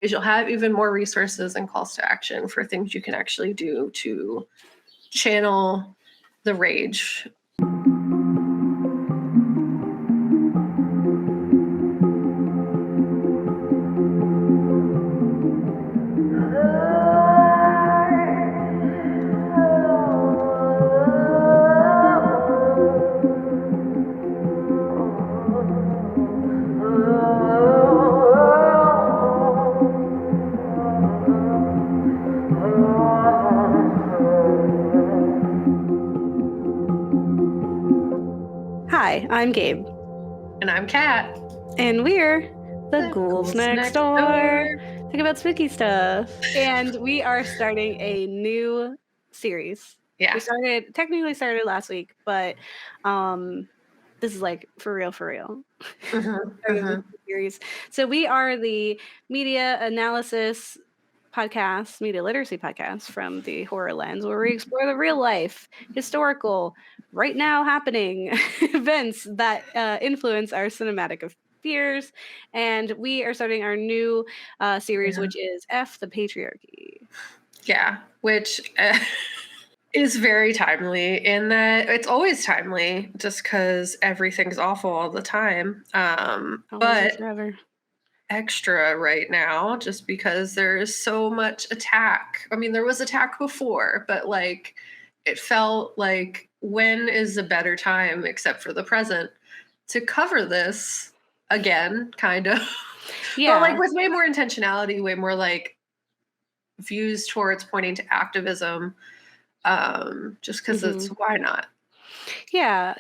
is you'll have even more resources and calls to action for things you can actually do to channel the rage. Hi, I'm Gabe. And I'm Kat. And we're the Ghouls next door. Think about spooky stuff. And we are starting a new series. Yeah. We technically started last week, but this is like for real. Series. So we are the media analysis podcast, media literacy podcast from the horror lens, where we explore the real life, historical, right now happening events that influence our cinematic fears. And we are starting our new series, which is F the Patriarchy. Yeah, which is very timely in that it's always timely just because everything's awful all the time. But forever. Extra right now just because there is so much attack. I mean, there was attack before, but like it felt like when is a better time except for the present to cover this again, kind of. Yeah. But like with way more intentionality, way more like views towards pointing to activism, just because it's why not? Yeah,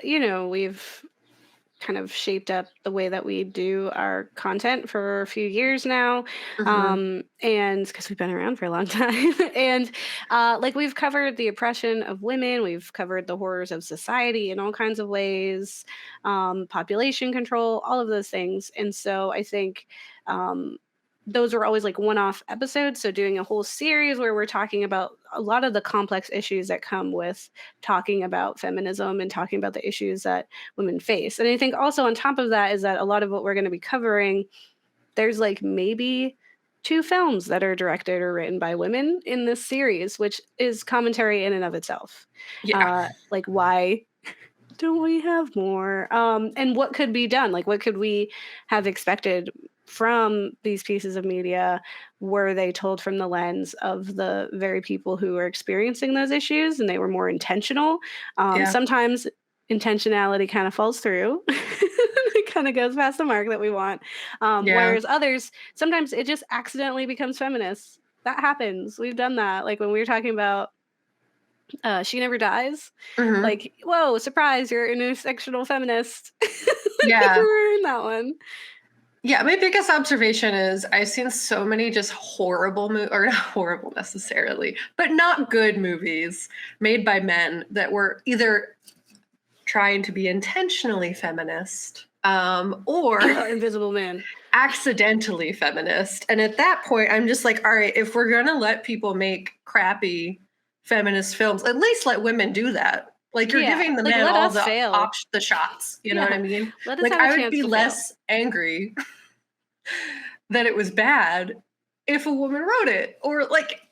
we've kind of shaped up the way that we do our content for a few years now, and because we've been around for a long time, and like we've covered the oppression of women, we've covered the horrors of society in all kinds of ways, population control, all of those things. And so I think those are always like one-off episodes. So doing a whole series where we're talking about a lot of the complex issues that come with talking about feminism and talking about the issues that women face. And I think also on top of that is that a lot of what we're going to be covering, there's like maybe 2 films that are directed or written by women in this series, which is commentary in and of itself. Yeah. Like, why don't we have more? And what could be done? Like, what could we have expected from these pieces of media? Were they told from the lens of the very people who are experiencing those issues and they were more intentional? Sometimes intentionality kind of falls through. It kind of goes past the mark that we want. Whereas others, sometimes it just accidentally becomes feminist. That happens. We've done that. Like when we were talking about She Never Dies. Like, whoa, surprise, you're an intersectional feminist. Yeah. We're in that one. Yeah, my biggest observation is I've seen so many just horrible or not horrible necessarily, but not good movies made by men that were either trying to be intentionally feminist or Invisible Man, accidentally feminist. And at that point, I'm just like, all right, if we're going to let people make crappy feminist films, at least let women do that. Like you're giving the men all the shots. You know what I mean? Like I would be less angry that it was bad if a woman wrote it, or like,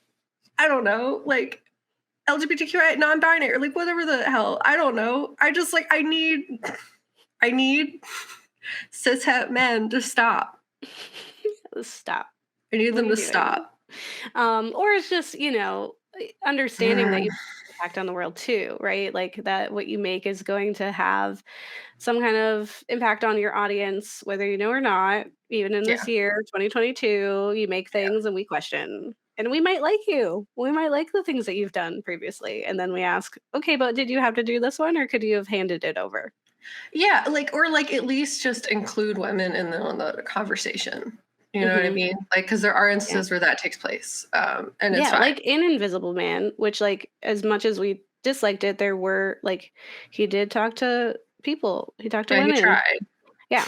I don't know, like LGBTQI, non-binary, or like whatever the hell. I don't know. I just like I need cishet men to stop. Stop. I need them to stop. Or it's just, understanding that you impact on the world too, right? Like that what you make is going to have some kind of impact on your audience, whether you know or not. Even in this year, 2022, you make things and we question. And we might like you. We might like the things that you've done previously. And then we ask, okay, but did you have to do this one or could you have handed it over? Yeah, like, or like at least just include women in the conversation. You know what I mean? Like, because there are instances where that takes place. And it's fine. Like in Invisible Man, which like as much as we disliked it, there were like, he did talk to people. He talked to women. He tried. Yeah.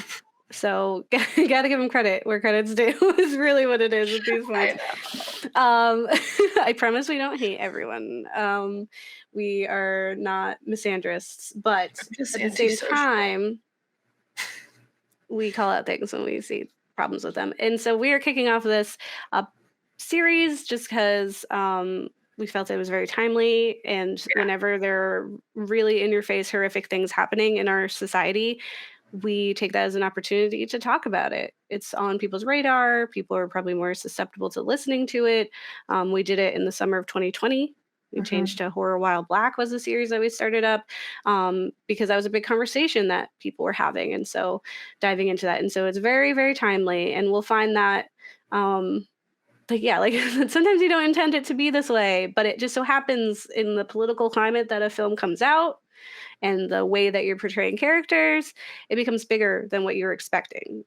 So gotta give him credit where credit's due is really what it is at these points. I promise we don't hate everyone. We are not misandrists, but at the same time, we call out things when we see problems with them. And so we are kicking off this series just because we felt it was very timely. And whenever there are really in your face, horrific things happening in our society, we take that as an opportunity to talk about it. It's on people's radar. People are probably more susceptible to listening to it. We did it in the summer of 2020. We changed to Horror While Black was a series that we started up because that was a big conversation that people were having. And so diving into that. And so it's very, very timely. And we'll find that, like, yeah, like sometimes you don't intend it to be this way, but it just so happens in the political climate that a film comes out and the way that you're portraying characters, it becomes bigger than what you're expecting.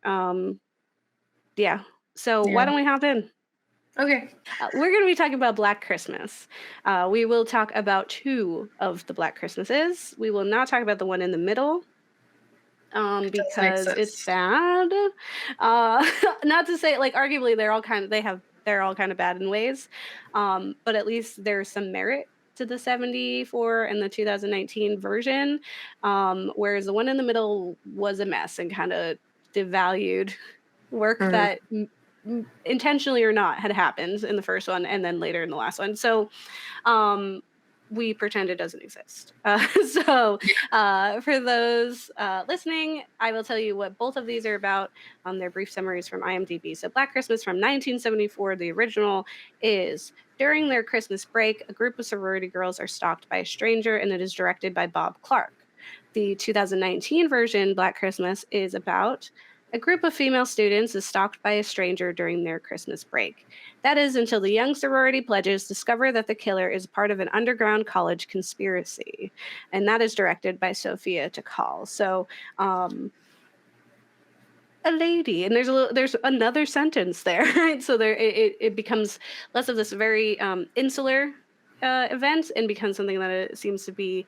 Yeah. So why don't we hop in? Okay. We're going to be talking about Black Christmas. We will talk about 2 of the Black Christmases. We will not talk about the one in the middle because it's bad. Not to say, like, arguably they're all kind of bad in ways, but at least there's some merit to the 74 and the 2019 version, whereas the one in the middle was a mess and kind of devalued work that intentionally or not had happened in the first one and then later in the last one. So we pretend it doesn't exist. For those listening, I will tell you what both of these are about. Their brief summaries from IMDb. So Black Christmas from 1974, the original, is during their Christmas break, a group of sorority girls are stalked by a stranger, and it is directed by Bob Clark. The 2019 version, Black Christmas, is about a group of female students is stalked by a stranger during their Christmas break. That is until the young sorority pledges discover that the killer is part of an underground college conspiracy. And that is directed by Sophia Takal. So, a lady, and there's another sentence there, right? So there it becomes less of this very insular event and becomes something that it seems to be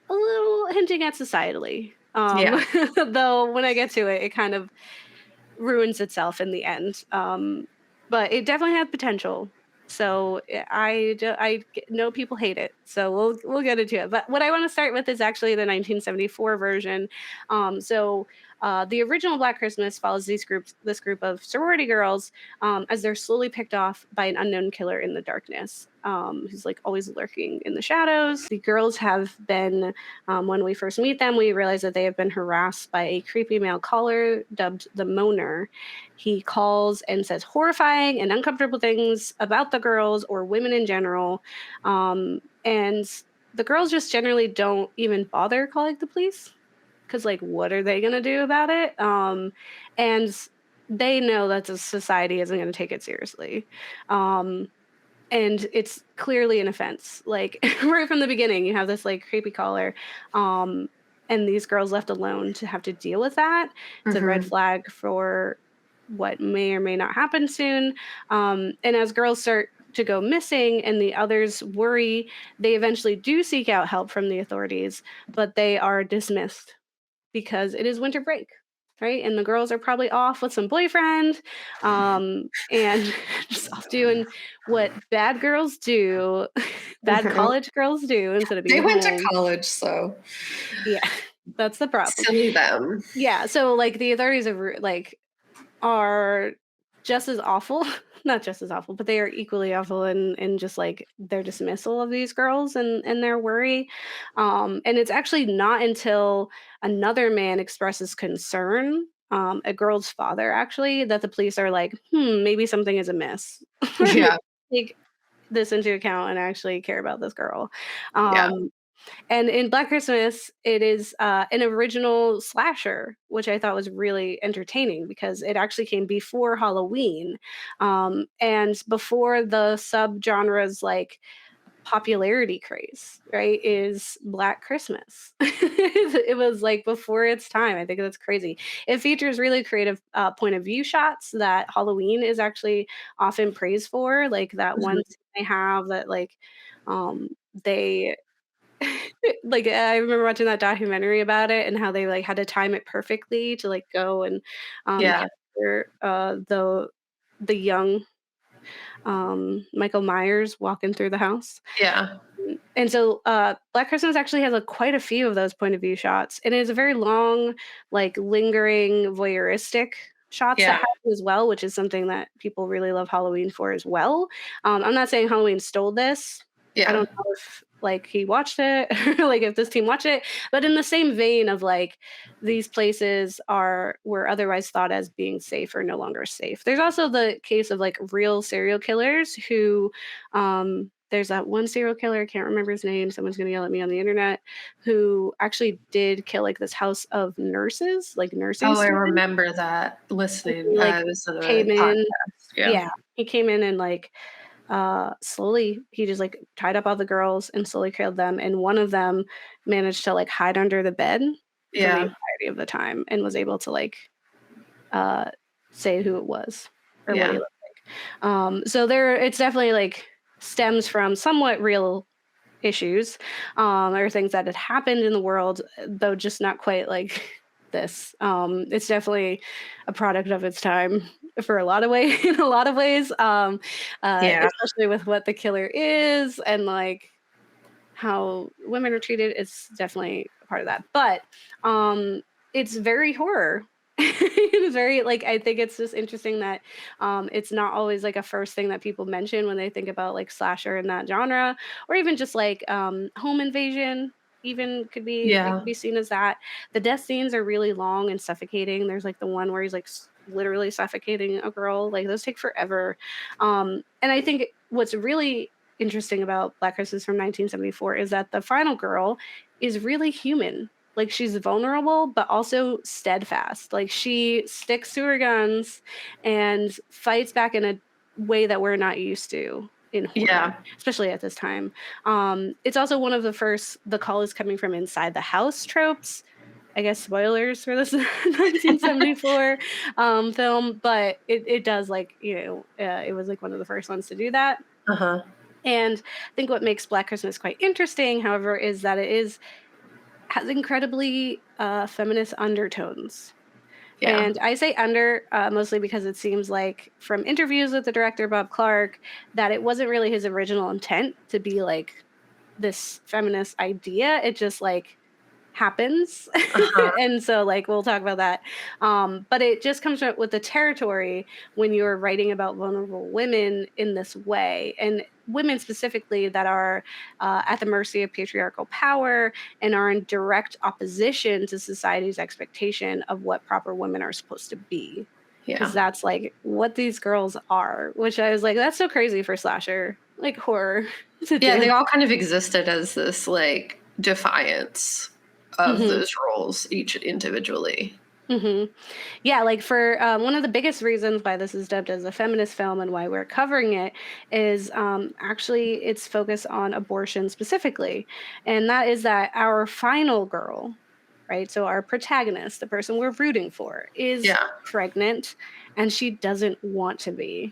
a little hinting at societally. Though when I get to it, it kind of ruins itself in the end. But it definitely had potential. So I know people hate it. So we'll get into it. But what I want to start with is actually the 1974 version. The original Black Christmas follows this group of sorority girls as they're slowly picked off by an unknown killer in the darkness, who's like always lurking in the shadows. The girls have been, when we first meet them, we realize that they have been harassed by a creepy male caller dubbed the Moaner. He calls and says horrifying and uncomfortable things about the girls or women in general. And the girls just generally don't even bother calling the police. Because, like, what are they going to do about it? And they know that the society isn't going to take it seriously. And it's clearly an offense. Like, right from the beginning, you have this, like, creepy caller. And these girls left alone to have to deal with that. It's a red flag for what may or may not happen soon. And as girls start to go missing and the others worry, they eventually do seek out help from the authorities, but they are dismissed. Because it is winter break, right? And the girls are probably off with some boyfriend and just off doing what bad girls do, bad college girls do instead of being They went to college, so. Yeah, that's the problem. Silly them. Yeah, so like the authorities are just as awful. Not just as awful, but they are equally awful in just like their dismissal of these girls and their worry. And it's actually not until another man expresses concern, a girl's father actually, that the police are like, maybe something is amiss. Yeah. Take this into account and actually care about this girl. Yeah. And in Black Christmas, it is an original slasher, which I thought was really entertaining because it actually came before Halloween and before the subgenres like popularity craze, right, is Black Christmas. It was like before its time. I think that's crazy. It features really creative point of view shots that Halloween is actually often praised for, like that one they have that like they like I remember watching that documentary about it and how they like had to time it perfectly to like go and capture the young Michael Myers walking through the house. Yeah. And so Black Christmas actually has quite a few of those point of view shots, and it's a very long, like lingering voyeuristic shots that happen as well, which is something that people really love Halloween for as well. I'm not saying Halloween stole this. I don't know if like he watched it or like if this team watched it, but in the same vein of like these places were otherwise thought as being safe or no longer safe. There's also the case of like real serial killers who there's that one serial killer, I can't remember his name, someone's gonna yell at me on the internet, who actually did kill like this house of nurses, like nursing students. I remember that listening. He, like, came in. Yeah, he came in and like slowly he just like tied up all the girls and slowly killed them, and one of them managed to like hide under the bed for the entirety of the time and was able to like say who it was or what he looked like. So it's definitely like stems from somewhat real issues or things that had happened in the world, though just not quite like this. It's definitely a product of its time for a lot of ways, in a lot of ways, especially with what the killer is and like how women are treated. It's definitely a part of that, but it's very horror. It's very like, I think it's just interesting that it's not always like a first thing that people mention when they think about like slasher in that genre, or even just like home invasion even could be seen as that. The death scenes are really long and suffocating. There's like the one where he's like literally suffocating a girl. Like those take forever. And I think what's really interesting about Black Christmas from 1974 is that the final girl is really human. Like she's vulnerable, but also steadfast. Like she sticks to her guns and fights back in a way that we're not used to in horror, especially at this time. It's also one of the first, the call is coming from inside the house tropes. I guess spoilers for this 1974 film, but it does like, it was like one of the first ones to do that. And I think what makes Black Christmas quite interesting, however, is that it has incredibly feminist undertones. And I say mostly because it seems like from interviews with the director, Bob Clark, that it wasn't really his original intent to be like this feminist idea. It just like happens. And so like we'll talk about that, but it just comes with the territory when you're writing about vulnerable women in this way, and women specifically that are at the mercy of patriarchal power and are in direct opposition to society's expectation of what proper women are supposed to be, because that's like what these girls are, which I was like, that's so crazy for slasher like horror. They all kind of existed as this like defiance of those roles, each individually. Yeah, like for one of the biggest reasons why this is dubbed as a feminist film and why we're covering it is actually its focus on abortion specifically. And that is that our final girl, right? So our protagonist, the person we're rooting for, is pregnant and she doesn't want to be.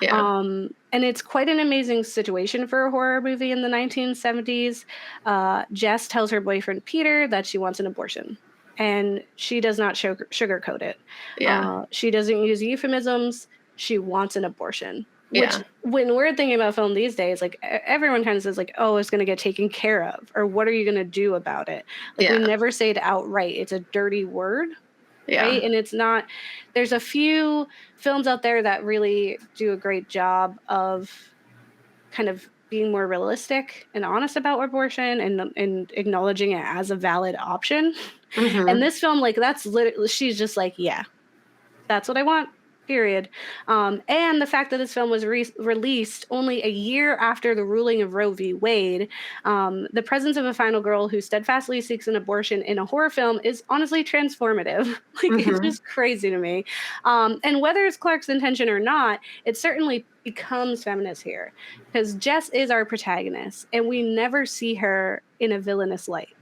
And it's quite an amazing situation for a horror movie in the 1970s. Jess tells her boyfriend Peter that she wants an abortion, and she does not sugarcoat it. She doesn't use euphemisms. She wants an abortion. Which, when we're thinking about film these days, like everyone kind of says like, oh, it's going to get taken care of, or what are you going to do about it? Like we never say it outright. It's a dirty word. Right. And it's not, there's a few films out there that really do a great job of kind of being more realistic and honest about abortion and acknowledging it as a valid option. And this film, like that's literally, she's just like, yeah, that's what I want. Period. And the fact that this film was released only a year after the ruling of Roe v. Wade, the presence of a final girl who steadfastly seeks an abortion in a horror film is honestly transformative. Like it's just crazy to me. And whether it's Clark's intention or not, it certainly becomes feminist here, because Jess is our protagonist, and we never see her in a villainous light.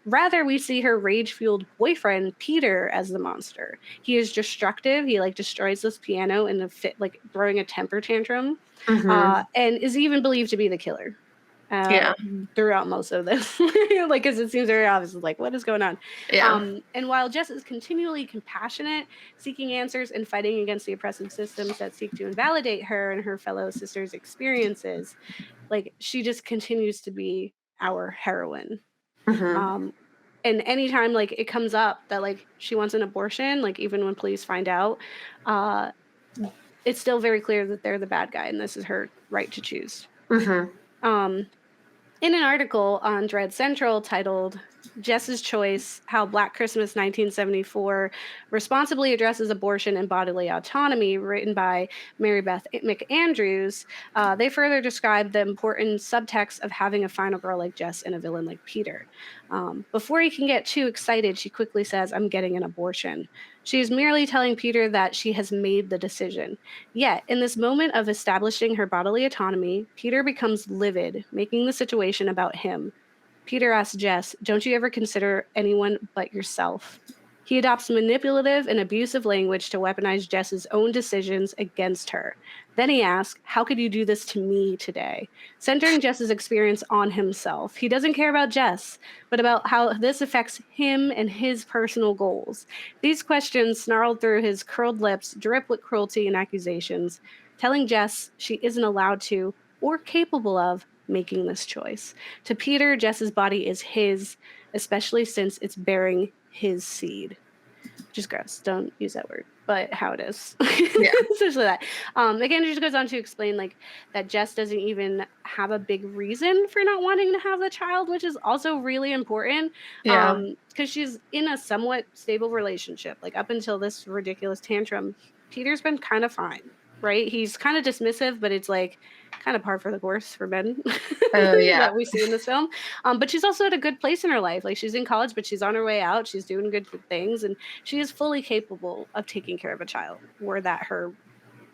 Rather, we see her rage-fueled boyfriend, Peter, as the monster. He is destructive. He like destroys this piano in a fit, like throwing a temper tantrum, and is even believed to be the killer. Throughout most of this, like, because it seems very obvious, like, what is going on? And while Jess is continually compassionate, seeking answers and fighting against the oppressive systems that seek to invalidate her and her fellow sisters' experiences, like, she just continues to be our heroine. And anytime like it comes up that like she wants an abortion, like even when police find out, it's still very clear that they're the bad guy and this is her right to choose. In an article on Dread Central titled Jess's Choice, How Black Christmas 1974 Responsibly Addresses Abortion and Bodily Autonomy, written by Mary Beth McAndrews, they further describe the important subtext of having a final girl like Jess and a villain like Peter. Before he can get too excited, she quickly says, "I'm getting an abortion." She is merely telling Peter that she has made the decision. Yet, in this moment of establishing her bodily autonomy, Peter becomes livid, making the situation about him. Peter asks Jess, "Don't you ever consider anyone but yourself?" He adopts manipulative and abusive language to weaponize Jess's own decisions against her. Then he asks, "How could you do this to me today?" Centering Jess's experience on himself. He doesn't care about Jess, but about how this affects him and his personal goals. These questions, snarled through his curled lips, drip with cruelty and accusations, telling Jess she isn't allowed to or capable of making this choice. To Peter, Jess's body is his, especially since it's bearing his seed. Which is gross. Don't use that word, but how it is. Yeah. Essentially that. Again, it just goes on to explain like that Jess doesn't even have a big reason for not wanting to have the child, which is also really important. Yeah. Because she's in a somewhat stable relationship. Like up until this ridiculous tantrum, Peter's been kind of fine, right? He's kind of dismissive, but it's like kind of par for the course for men that we see in this film. But she's also at a good place in her life. Like she's in college, but she's on her way out. She's doing good things, and she is fully capable of taking care of a child were that her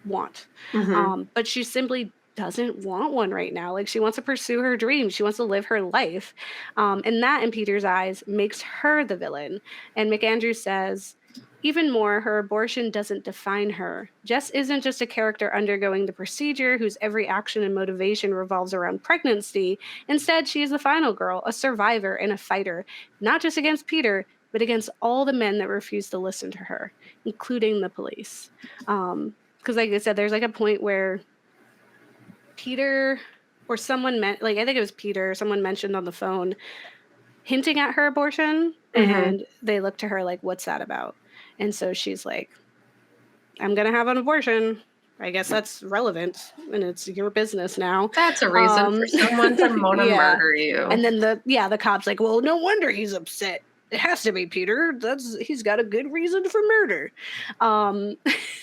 want. But she simply doesn't want one right now. Like she wants to pursue her dreams. She wants to live her life. And that, in Peter's eyes, makes her the villain. And McAndrews says, even more, her abortion doesn't define her. Jess isn't just a character undergoing the procedure whose every action and motivation revolves around pregnancy. Instead, she is the final girl, a survivor and a fighter, not just against Peter, but against all the men that refuse to listen to her, including the police. Because like I said, there's like a point where Peter or someone meant, like I think it was Peter, someone mentioned on the phone, hinting at her abortion, and they look to her like, "What's that about?" And so she's like, "I'm going to have an abortion. I guess that's relevant, and it's your business now." That's a reason for someone to want to murder you. And then the cop's like, "Well, no wonder he's upset. It has to be Peter. He's got a good reason for murder."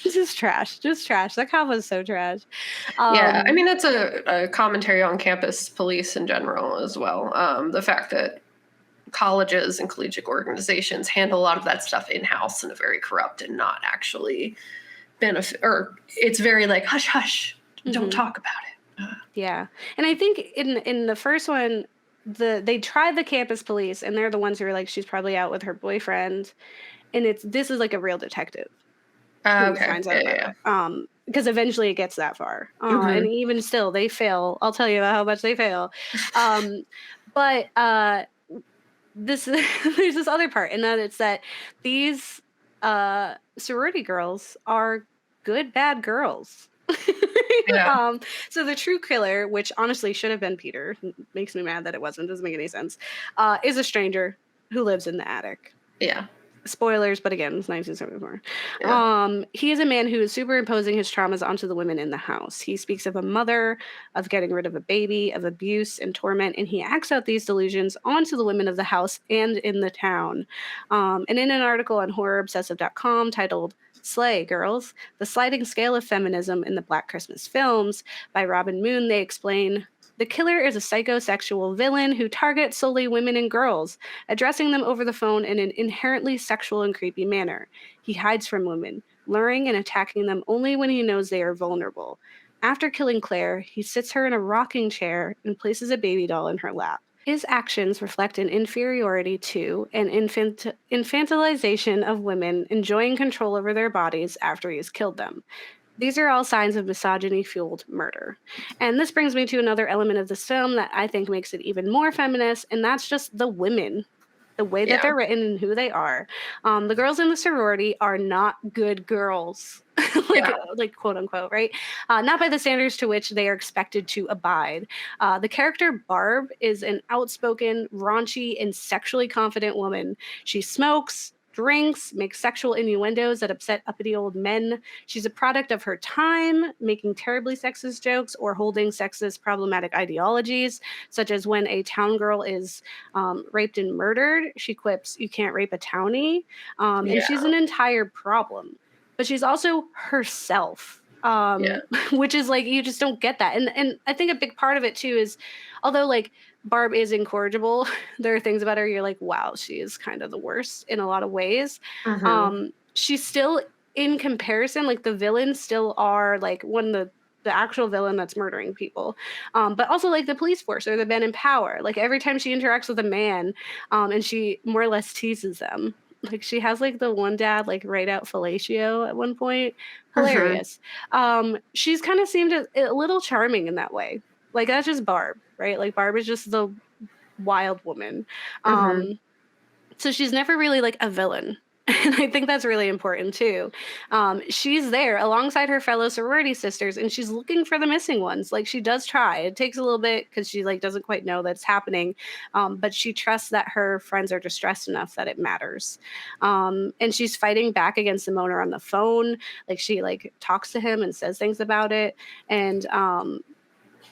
Just trash. That cop was so trash. Yeah, I mean, that's a commentary on campus police in general as well. The fact that colleges and collegiate organizations handle a lot of that stuff in-house in a very corrupt and not actually benefit, or it's very like hush hush, don't talk about it. Yeah. And I think in the first one, they tried the campus police, and they're the ones who are like, she's probably out with her boyfriend, and this is like a real detective who finds out about it. Because eventually it gets that far, and even still they fail. I'll tell you about how much they fail. But there's this other part, and that it's that these sorority girls are good bad girls. So the true killer, which honestly should have been Peter, makes me mad that it wasn't, doesn't make any sense, is a stranger who lives in the attic. Spoilers, but again, it's 1974. He is a man who is superimposing his traumas onto the women in the house. He speaks of a mother, of getting rid of a baby, of abuse and torment, and he acts out these delusions onto the women of the house and in the town. And in an article on horrorobsessive.com titled "Slay, Girls, the Sliding Scale of Feminism in the Black Christmas Films" by Robin Moon, they explain, the killer is a psychosexual villain who targets solely women and girls, addressing them over the phone in an inherently sexual and creepy manner. He hides from women, luring and attacking them only when he knows they are vulnerable. After killing Claire, he sits her in a rocking chair and places a baby doll in her lap. His actions reflect an inferiority to and infantilization of women enjoying control over their bodies after he has killed them. These are all signs of misogyny-fueled murder. And this brings me to another element of this film that I think makes it even more feminist, and that's just the women the way that they're written and who they are. The girls in the sorority are not good girls, like quote unquote, right? Not by the standards to which they are expected to abide. The character Barb is an outspoken, raunchy, and sexually confident woman. She smokes, drinks, makes sexual innuendos that upset uppity old men. She's a product of her time, making terribly sexist jokes or holding sexist problematic ideologies, such as when a town girl is raped and murdered, she quips, "You can't rape a townie." And she's an entire problem. But she's also herself. Which is like, you just don't get that. And I think a big part of it too is, although like Barb is incorrigible, there are things about her you're like, wow, she is kind of the worst in a lot of ways. She's still, in comparison, like the villains still are like the actual villain that's murdering people, but also like the police force or the men in power. Like every time she interacts with a man, and she more or less teases them. Like she has like the one dad like write out fellatio at one point. Hilarious. She's kind of seemed a little charming in that way. Like that's just Barb, right? Like Barb is just the wild woman. So she's never really like a villain. And I think that's really important too. She's there alongside her fellow sorority sisters, and she's looking for the missing ones. Like she does try. It takes a little bit because she like doesn't quite know that's happening, but she trusts that her friends are distressed enough that it matters. And she's fighting back against the moaner on the phone. Like she like talks to him and says things about it. And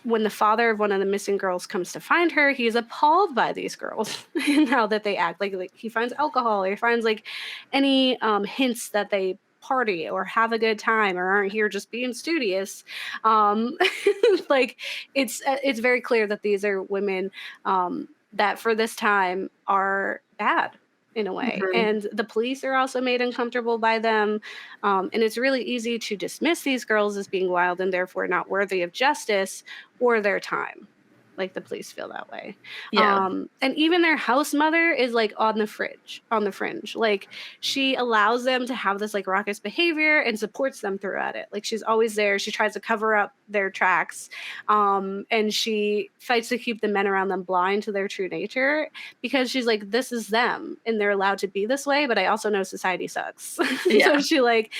when the father of one of the missing girls comes to find her, he's appalled by these girls and how that they act. Like he finds alcohol, or he finds like any hints that they party or have a good time or aren't here just being studious. Like it's very clear that these are women that for this time are bad in a way. And the police are also made uncomfortable by them. And it's really easy to dismiss these girls as being wild and therefore not worthy of justice or their time. Like the police feel that way. And even their house mother is like on the fringe. Like she allows them to have this like raucous behavior and supports them throughout it. Like she's always there. She tries to cover up their tracks. And she fights to keep the men around them blind to their true nature, because she's like, this is them and they're allowed to be this way. But I also know society sucks. So she like,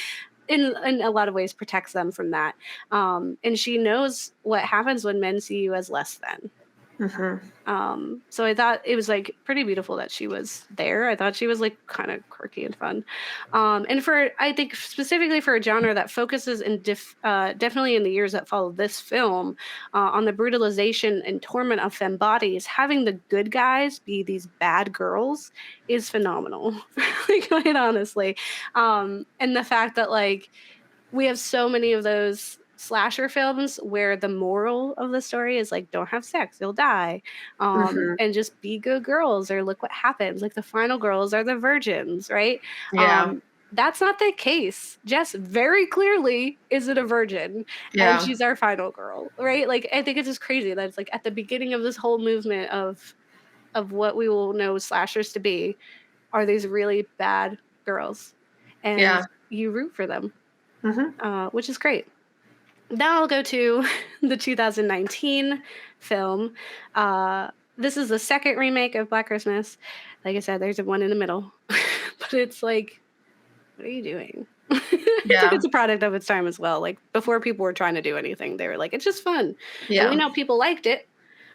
in a lot of ways protects them from that. And she knows what happens when men see you as less than. So I thought it was like pretty beautiful that she was there. I thought she was like kind of quirky and fun. And I think specifically for a genre that focuses definitely in the years that follow this film, on the brutalization and torment of femme bodies, having the good guys be these bad girls is phenomenal. Like, quite honestly. And the fact that like we have so many of those slasher films where the moral of the story is like, don't have sex, you'll die, and just be good girls, or look what happens. Like the final girls are the virgins, right? That's not the case. Jess very clearly isn't a virgin, and she's our final girl, right? Like I think it's just crazy that it's like at the beginning of this whole movement of what we will know slashers to be are these really bad girls, and you root for them, which is great. Now I'll go to the 2019 film. This is the second remake of Black Christmas. Like I said, there's one in the middle. But it's like, what are you doing? I think it's a product of its time as well. Like before people were trying to do anything, they were like, it's just fun. And we know people liked it.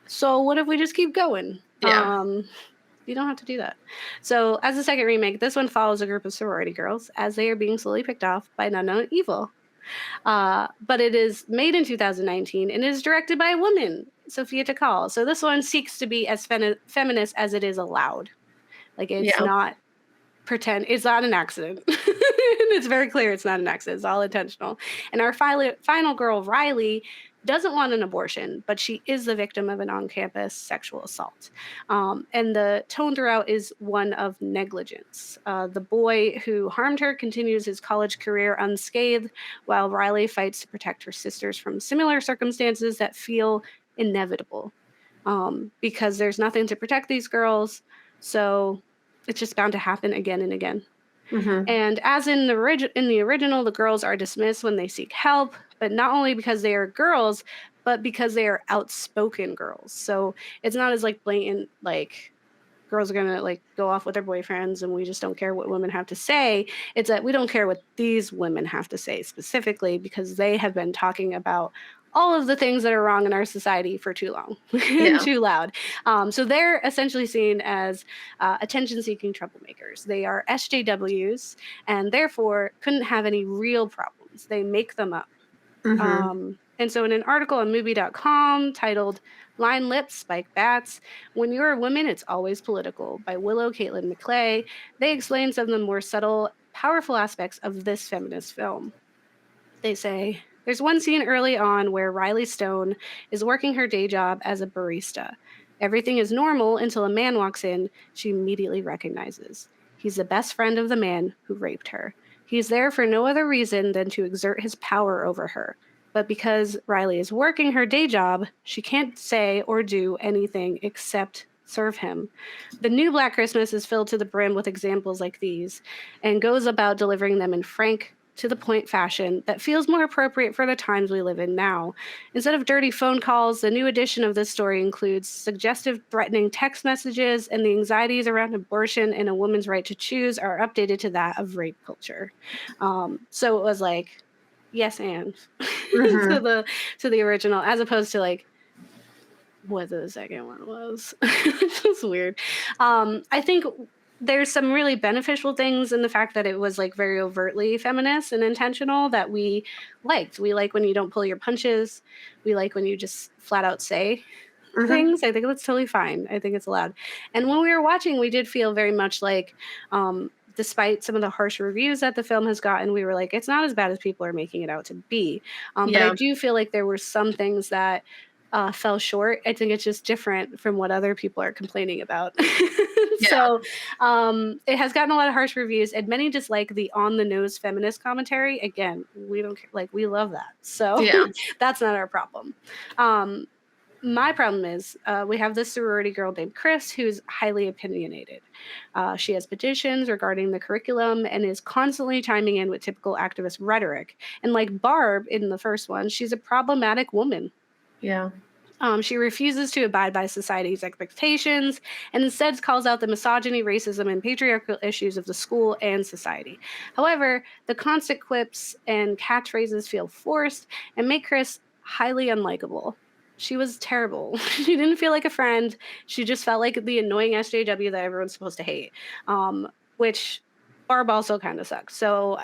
So what if we just keep going? You don't have to do that. So as a second remake, this one follows a group of sorority girls as they are being slowly picked off by an unknown evil. But it is made in 2019 and is directed by a woman, Sophia Takal. So this one seeks to be as feminist as it is allowed. Like it's not pretend. It's not an accident. It's very clear it's not an accident. It's all intentional. And our final girl, Riley, doesn't want an abortion, but she is the victim of an on-campus sexual assault. And the tone throughout is one of negligence. The boy who harmed her continues his college career unscathed, while Riley fights to protect her sisters from similar circumstances that feel inevitable. Because there's nothing to protect these girls, so it's just bound to happen again and again. And as in the original, the girls are dismissed when they seek help, but not only because they are girls, but because they are outspoken girls. So it's not as like blatant, like girls are going to like go off with their boyfriends and we just don't care what women have to say. It's that we don't care what these women have to say specifically because they have been talking about all of the things that are wrong in our society for too long and too loud. So they're essentially seen as attention-seeking troublemakers. They are SJWs and therefore couldn't have any real problems. They make them up. Mm-hmm. And so in an article on Movie.com titled Line Lips, Spike Bats, When You're a Woman, It's Always Political by Willow Caitlin McClay, they explain some of the more subtle, powerful aspects of this feminist film. They say, there's one scene early on where Riley Stone is working her day job as a barista. Everything is normal until a man walks in she immediately recognizes. He's the best friend of the man who raped her. He's there for no other reason than to exert his power over her. But because Riley is working her day job, she can't say or do anything except serve him. The new Black Christmas is filled to the brim with examples like these and goes about delivering them in frank, to-the-point fashion that feels more appropriate for the times we live in now. Instead of dirty phone calls, the new edition of this story includes suggestive, threatening text messages, and the anxieties around abortion and a woman's right to choose are updated to that of rape culture. So it was like, yes, and mm-hmm. to the original, as opposed to like what the second one was. It's just weird. I think there's some really beneficial things in the fact that it was like very overtly feminist and intentional that we liked. We like when you don't pull your punches. We like when you just flat out say things. I think that's totally fine. I think it's allowed. And when we were watching, we did feel very much like, despite some of the harsh reviews that the film has gotten, we were like, it's not as bad as people are making it out to be. But I do feel like there were some things that fell short. I think it's just different from what other people are complaining about. So it has gotten a lot of harsh reviews, and many dislike the on-the-nose feminist commentary. Again, we don't care, like, we love that. So that's not our problem. My problem is we have this sorority girl named Chris who's highly opinionated. She has petitions regarding the curriculum and is constantly chiming in with typical activist rhetoric. And like Barb in the first one, she's a problematic woman. Yeah. She refuses to abide by society's expectations and instead calls out the misogyny, racism, and patriarchal issues of the school and society. However, the constant quips and catchphrases feel forced and make Chris highly unlikable. She was terrible. She didn't feel like a friend. She just felt like the annoying SJW that everyone's supposed to hate, which Barb also kind of sucks. So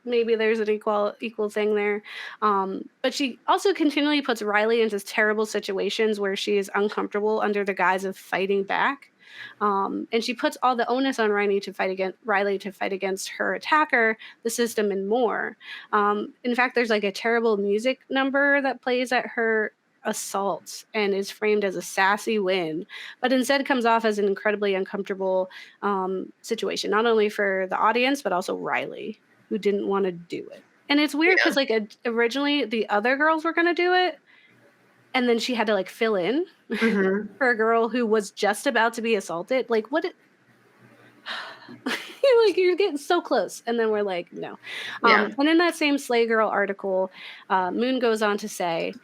maybe there's an equal thing there. But she also continually puts Riley into terrible situations where she is uncomfortable under the guise of fighting back. And she puts all the onus on Riley to fight against her attacker, the system, and more. In fact, there's like a terrible music number that plays at her assault and is framed as a sassy win, but instead comes off as an incredibly uncomfortable situation, not only for the audience, but also Riley, who didn't want to do it. And it's weird because like originally the other girls were going to do it, and then she had to like fill in for a girl who was just about to be assaulted. Like what? You're getting so close, and then we're like, no. And in that same Slay Girl article, Moon goes on to say,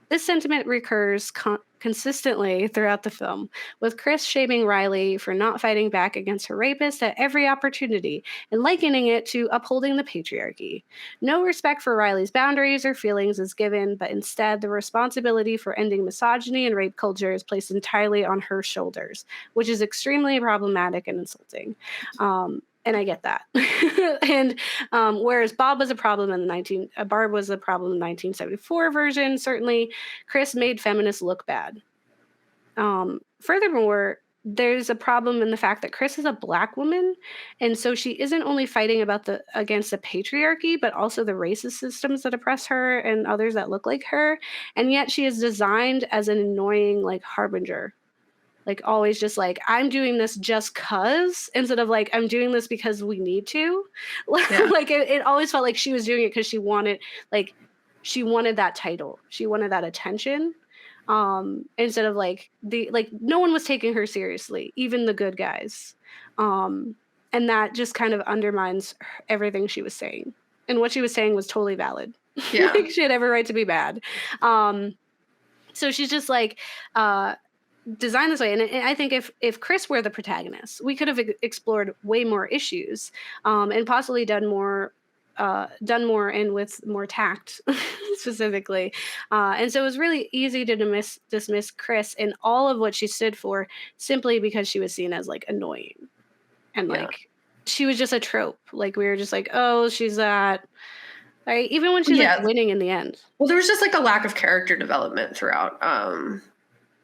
this sentiment recurs consistently throughout the film, with Chris shaming Riley for not fighting back against her rapist at every opportunity and likening it to upholding the patriarchy. No respect for Riley's boundaries or feelings is given, but instead the responsibility for ending misogyny and rape culture is placed entirely on her shoulders, which is extremely problematic and insulting. And I get that. And whereas Barb was a problem in the 1974 version, certainly Chris made feminists look bad. Furthermore, there's a problem in the fact that Chris is a Black woman, and so she isn't only fighting against the patriarchy, but also the racist systems that oppress her and others that look like her. And yet she is designed as an annoying like harbinger. Like always just like, I'm doing this just cause, instead of like, I'm doing this because we need to. Like it always felt like she was doing it because she wanted that title. She wanted that attention. Instead of like no one was taking her seriously, even the good guys. And that just kind of undermines everything she was saying. And what she was saying was totally valid. Like she had every right to be bad. So she's just like, designed this way. And I think if Chris were the protagonist, we could have explored way more issues, and possibly done more and with more tact specifically. And so it was really easy to dismiss Chris and all of what she stood for simply because she was seen as like annoying and like she was just a trope. Like we were just like, oh, she's that. Right? Even when she's like winning in the end. Well, there was just like a lack of character development throughout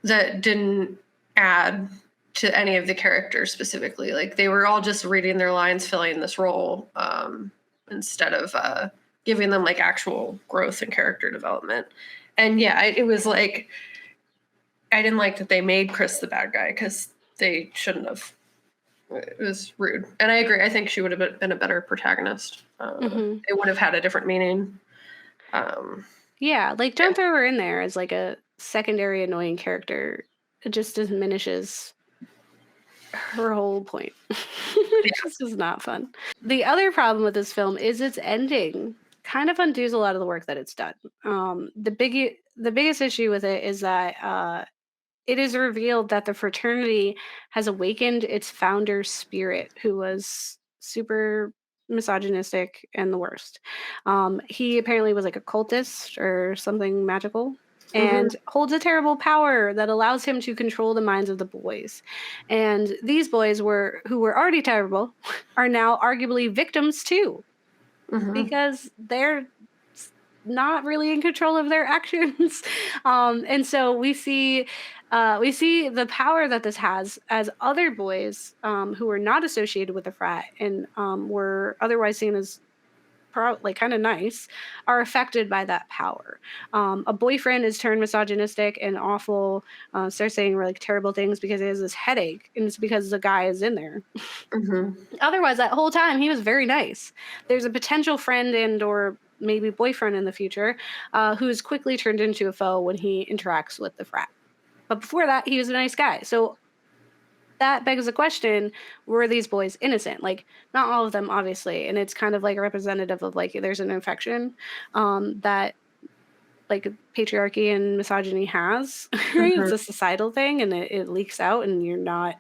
that didn't add to any of the characters specifically. Like they were all just reading their lines, filling this role, instead of giving them like actual growth and character development. And yeah, it was like, I didn't like that they made Chris the bad guy because they shouldn't have. It was rude. And I agree. I think she would have been a better protagonist. It would have had a different meaning. Yeah, like don't throw her in there as like a secondary annoying character. It just diminishes her whole point. This is not fun. The other problem with this film is its ending kind of undoes a lot of the work that it's done. The biggest issue with it is that it is revealed that the fraternity has awakened its founder's spirit, who was super misogynistic and the worst. He apparently was like a cultist or something magical and holds a terrible power that allows him to control the minds of the boys. And these boys who were already terrible are now arguably victims too, because they're not really in control of their actions. And so we see the power that this has as other boys who were not associated with the frat and were otherwise seen as kind of nice are affected by that power. A boyfriend is turned misogynistic and awful, starts saying really terrible things because he has this headache, and it's because the guy is in there. Otherwise, that whole time he was very nice. There's a potential friend and or maybe boyfriend in the future who is quickly turned into a foe when he interacts with the frat. But before that, he was a nice guy. So that begs the question, were these boys innocent? Like, not all of them, obviously. And it's kind of like a representative of like, there's an infection that like patriarchy and misogyny has, right? It's a societal thing and it leaks out and you're not,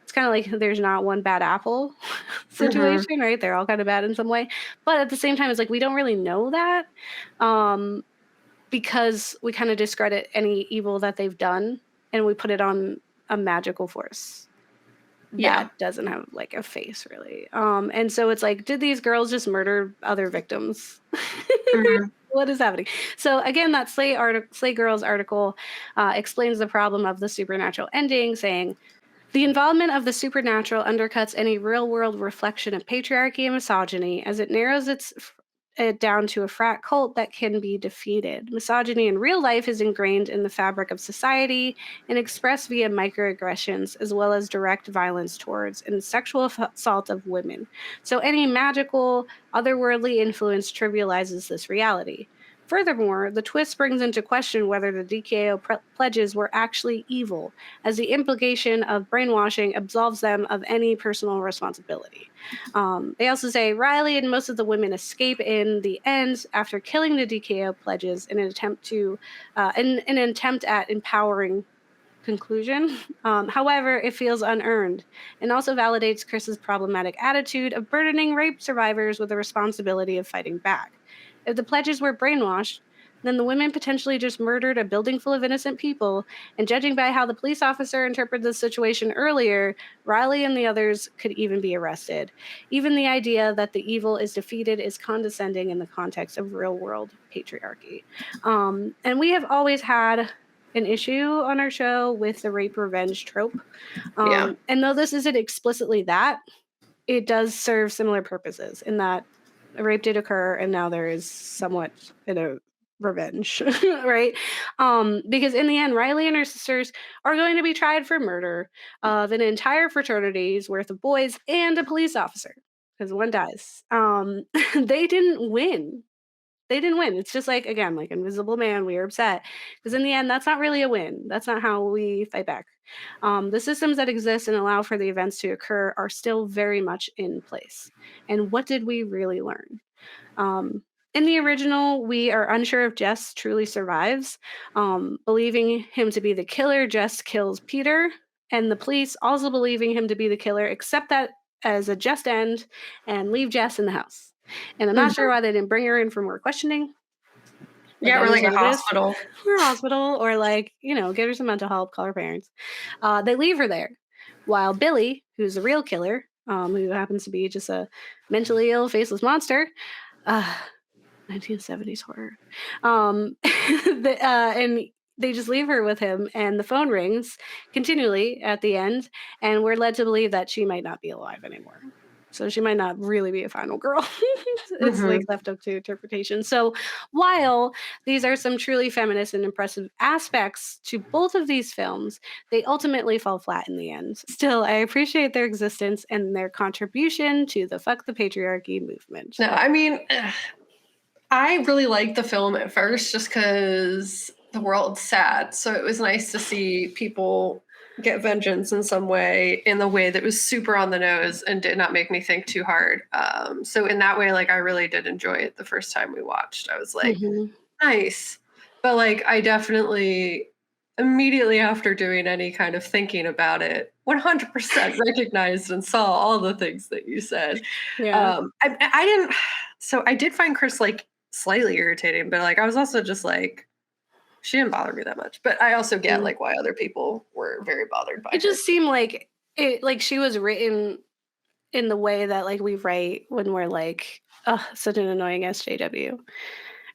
it's kind of like there's not one bad apple situation, right? They're all kind of bad in some way. But at the same time, it's like, we don't really know that because we kind of discredit any evil that they've done and we put it on a magical force that doesn't have like a face really. And so it's like, did these girls just murder other victims? What is happening? So again, that Slay Girls article explains the problem of the supernatural ending, saying, the involvement of the supernatural undercuts any real-world reflection of patriarchy and misogyny as it narrows it down to a frat cult that can be defeated. Misogyny in real life is ingrained in the fabric of society and expressed via microaggressions as well as direct violence towards and sexual assault of women. So any magical, otherworldly influence trivializes this reality. Furthermore, the twist brings into question whether the DKO pledges were actually evil, as the implication of brainwashing absolves them of any personal responsibility. They also say Riley and most of the women escape in the end after killing the DKO pledges in an attempt at empowering conclusion. However, it feels unearned and also validates Chris's problematic attitude of burdening rape survivors with the responsibility of fighting back. If the pledges were brainwashed, then the women potentially just murdered a building full of innocent people, and judging by how the police officer interpreted the situation earlier, Riley and the others could even be arrested. Even the idea that the evil is defeated is condescending in the context of real-world patriarchy. And we have always had an issue on our show with the rape revenge trope. And though this isn't explicitly that, it does serve similar purposes in that a rape did occur and now there is somewhat a revenge, right? Because in the end, Riley and her sisters are going to be tried for murder of an entire fraternity's worth of boys and a police officer because one dies. They didn't win. It's just like, again, like Invisible Man, we are upset because in the end, that's not really a win. That's not how we fight back. The systems that exist and allow for the events to occur are still very much in place. And what did we really learn? In the original, we are unsure if Jess truly survives. Believing him to be the killer, Jess kills Peter, and the police also believing him to be the killer accept that as a just end and leave Jess in the house. And I'm not sure why they didn't bring her in for more questioning. Yeah, we're like a hospital. We're a hospital, or like, give her some mental help, call her parents. They leave her there. While Billy, who's the real killer, who happens to be just a mentally ill, faceless monster, 1970s horror. And they just leave her with him, and the phone rings continually at the end, and we're led to believe that she might not be alive anymore. So she might not really be a final girl. It's like left up to interpretation. So while these are some truly feminist and impressive aspects to both of these films, they ultimately fall flat in the end. Still, I appreciate their existence and their contribution to the Fuck the Patriarchy movement. No, I mean, I really liked the film at first just because the world's sad. So it was nice to see people get vengeance in some way, in the way that was super on the nose and did not make me think too hard. So in that way, like, I really did enjoy it the first time we watched. I was like, nice. But like, I definitely immediately after doing any kind of thinking about it, 100% recognized and saw all the things that you said. Yeah. I didn't, so I did find Chris like slightly irritating, but like, I was also just like, she didn't bother me that much, but I also get like why other people were very bothered by it. It just seemed like she was written in the way that like we write when we're like, oh, such an annoying SJW.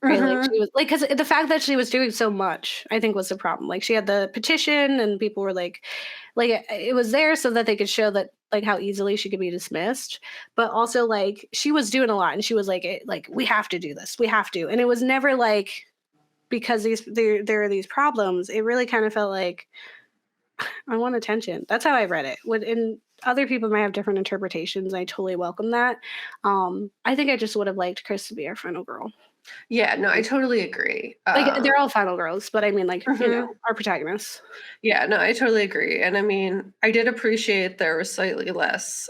Right? Like she was like, because the fact that she was doing so much, I think was the problem. Like she had the petition, and people were like it was there so that they could show that like how easily she could be dismissed, but also like she was doing a lot, and she was like, we have to do this, we have to, and it was never like because there are these problems. It really kind of felt like I want attention. That's how I read it. And other people might have different interpretations. I totally welcome that. I think I just would have liked Chris to be our final girl. Yeah, no, I totally agree. Like they're all final girls, but I mean, like our protagonists. Yeah, no, I totally agree. And I mean, I did appreciate there was slightly less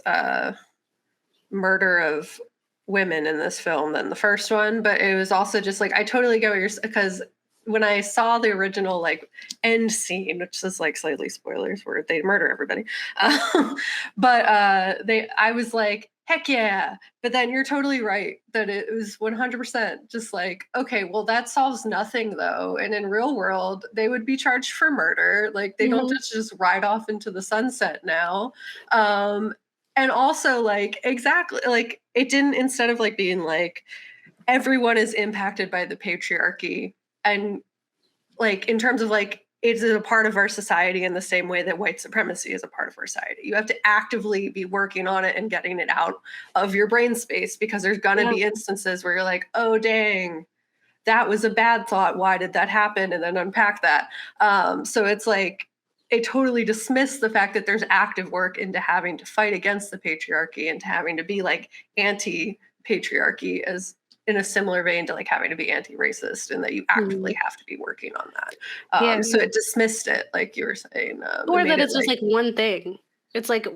murder of women in this film than the first one, but it was also just like, I totally get what you're, because when I saw the original like end scene, which is like slightly spoilers where they murder everybody, but I was like, heck yeah. But then you're totally right that it was 100% just like, okay, well, that solves nothing though. And in real world, they would be charged for murder. Like they don't just ride off into the sunset now. And also like, exactly, like it didn't, instead of like being like, everyone is impacted by the patriarchy, and like in terms of like, it's a part of our society in the same way that white supremacy is a part of our society. You have to actively be working on it and getting it out of your brain space, because there's gonna be instances where you're like, oh dang, that was a bad thought, why did that happen, and then unpack that. So it's like, it totally dismissed the fact that there's active work into having to fight against the patriarchy and to having to be like anti-patriarchy, as in a similar vein to like having to be anti-racist, and that you actively have to be working on that. So it dismissed it, like you were saying. Or that it's just like one thing. It's like,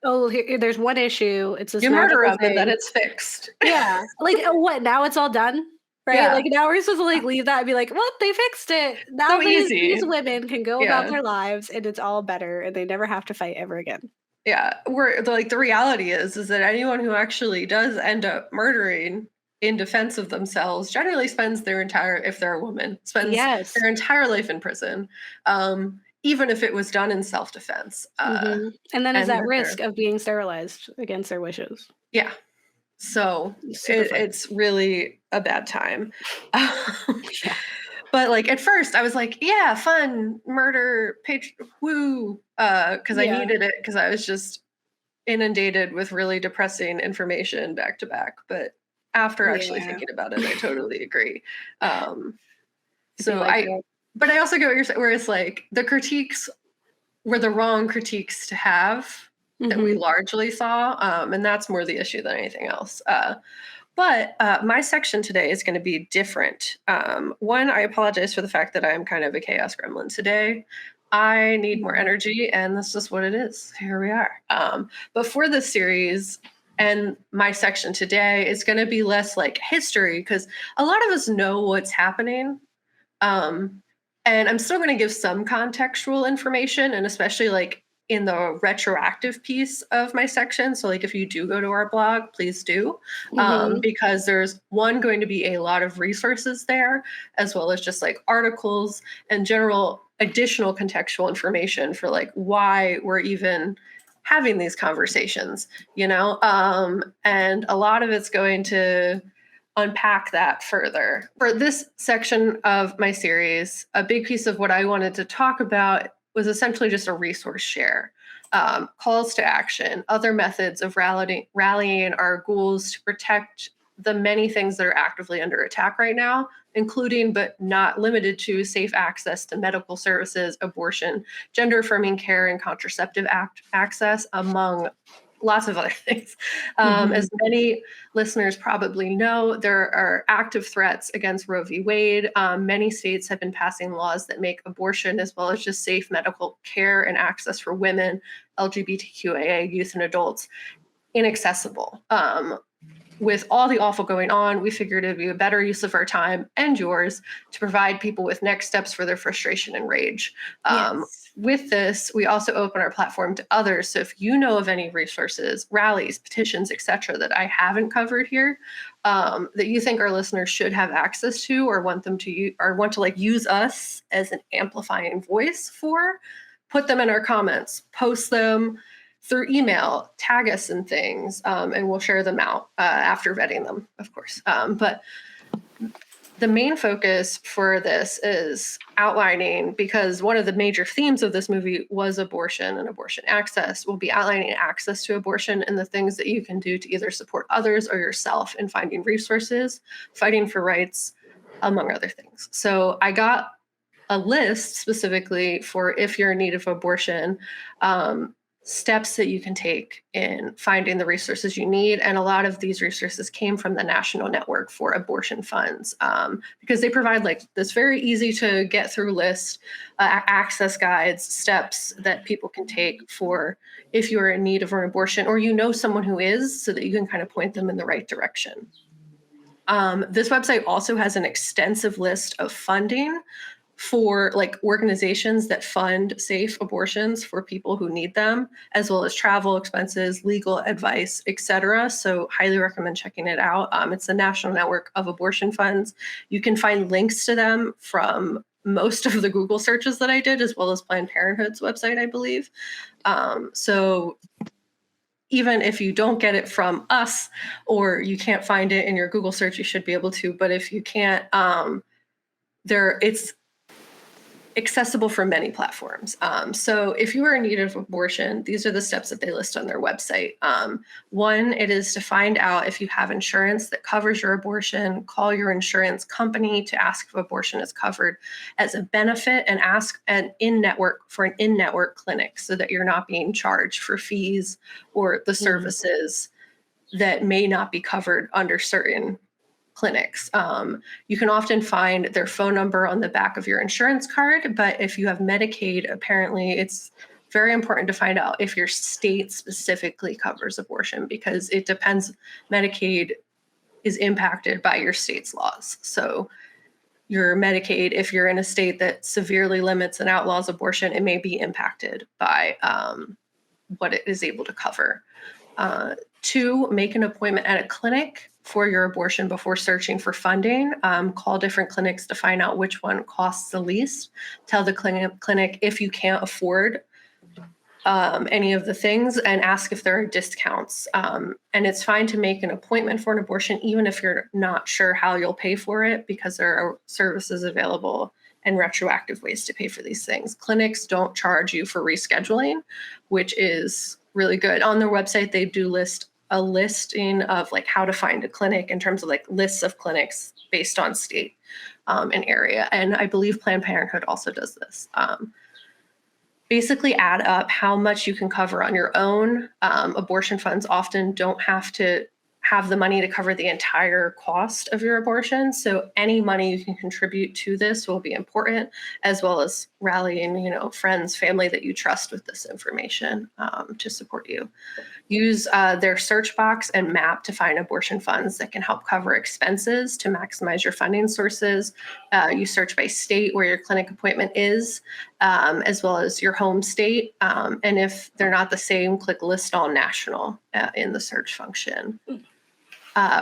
oh, there's one issue. It's this you murder of it, then it's fixed. Yeah. Like, what? Now it's all done? Right? Yeah. Like now we're supposed to like leave that and be like, well, they fixed it. Now so these women can go about their lives and it's all better and they never have to fight ever again. Yeah. Where like the reality is that anyone who actually does end up murdering in defense of themselves generally spends their entire, if they're a woman, spends their entire life in prison. Even if it was done in self-defense. And then is at risk of being sterilized against their wishes. Yeah. So it's really a bad time. But like at first I was like, yeah, fun, murder, woo, because I needed it, because I was just inundated with really depressing information back to back. But after actually thinking about it, I totally agree. But I also get what you're saying, where it's like the critiques were the wrong critiques to have, that we largely saw. And that's more the issue than anything else. But my section today is going to be different. One, I apologize for the fact that I'm kind of a chaos gremlin today. I need more energy, and that's just what it is. Here we are. But for this series, And my section today is going to be less like history, because a lot of us know what's happening. And I'm still going to give some contextual information, and especially like in the retroactive piece of my section. So like if you do go to our blog, please do, because there's going to be a lot of resources there, as well as just like articles and general additional contextual information for like why we're even having these conversations, and a lot of it's going to unpack that further. For this section of my series, a big piece of what I wanted to talk about was essentially just a resource share, calls to action, other methods of rallying our ghouls to protect the many things that are actively under attack right now, including but not limited to safe access to medical services, abortion, gender-affirming care, and contraceptive access, among lots of other things. As many listeners probably know, there are active threats against Roe v. Wade. Many states have been passing laws that make abortion, as well as just safe medical care and access for women, LGBTQIA youth and adults, inaccessible. With all the awful going on, we figured it would be a better use of our time and yours to provide people with next steps for their frustration and rage. With this, we also open our platform to others. So if you know of any resources, rallies, petitions, etc., that I haven't covered here, that you think our listeners should have access to, or want them to want to like use us as an amplifying voice for, put them in our comments, post them through email, tag us in things, and we'll share them out after vetting them, of course. But the main focus for this is outlining, because one of the major themes of this movie was abortion and abortion access. We'll be outlining access to abortion and the things that you can do to either support others or yourself in finding resources, fighting for rights, among other things. So I got a list specifically for if you're in need of abortion, steps that you can take in finding the resources you need. And a lot of these resources came from the National Network for Abortion Funds, because they provide like this very easy to get through list, access guides, steps that people can take for if you're in need of an abortion, or you know someone who is, so that you can kind of point them in the right direction. This website also has an extensive list of funding for like organizations that fund safe abortions for people who need them, as well as travel expenses, legal advice, etc. So highly recommend checking it out. It's the National Network of Abortion Funds. You can find links to them from most of the Google searches that I did, as well as Planned Parenthood's website, I believe. So even if you don't get it from us, or you can't find it in your Google search, you should be able to. But if you can't, it's accessible for many platforms. So if you are in need of abortion, these are the steps that they list on their website. One, it is to find out if you have insurance that covers your abortion. Call your insurance company to ask if abortion is covered as a benefit, and ask an in-network clinic, so that you're not being charged for fees or the services that may not be covered under certain clinics. You can often find their phone number on the back of your insurance card, but if you have Medicaid, apparently it's very important to find out if your state specifically covers abortion, because it depends. Medicaid is impacted by your state's laws. So your Medicaid, if you're in a state that severely limits and outlaws abortion, it may be impacted by what it is able to cover. 2, make an appointment at a clinic for your abortion before searching for funding. Call different clinics to find out which one costs the least. Tell the clinic if you can't afford any of the things, and ask if there are discounts. And it's fine to make an appointment for an abortion, even if you're not sure how you'll pay for it, because there are services available and retroactive ways to pay for these things. Clinics don't charge you for rescheduling, which is really good. On their website, they do list a listing of like how to find a clinic in terms of like lists of clinics based on state and area. And I believe Planned Parenthood also does this. Basically add up how much you can cover on your own. Abortion funds often don't have to have the money to cover the entire cost of your abortion. So any money you can contribute to this will be important, as well as rallying, friends, family that you trust with this information to support you. Use their search box and map to find abortion funds that can help cover expenses to maximize your funding sources. You search by state where your clinic appointment is, as well as your home state. And if they're not the same, click list all national in the search function.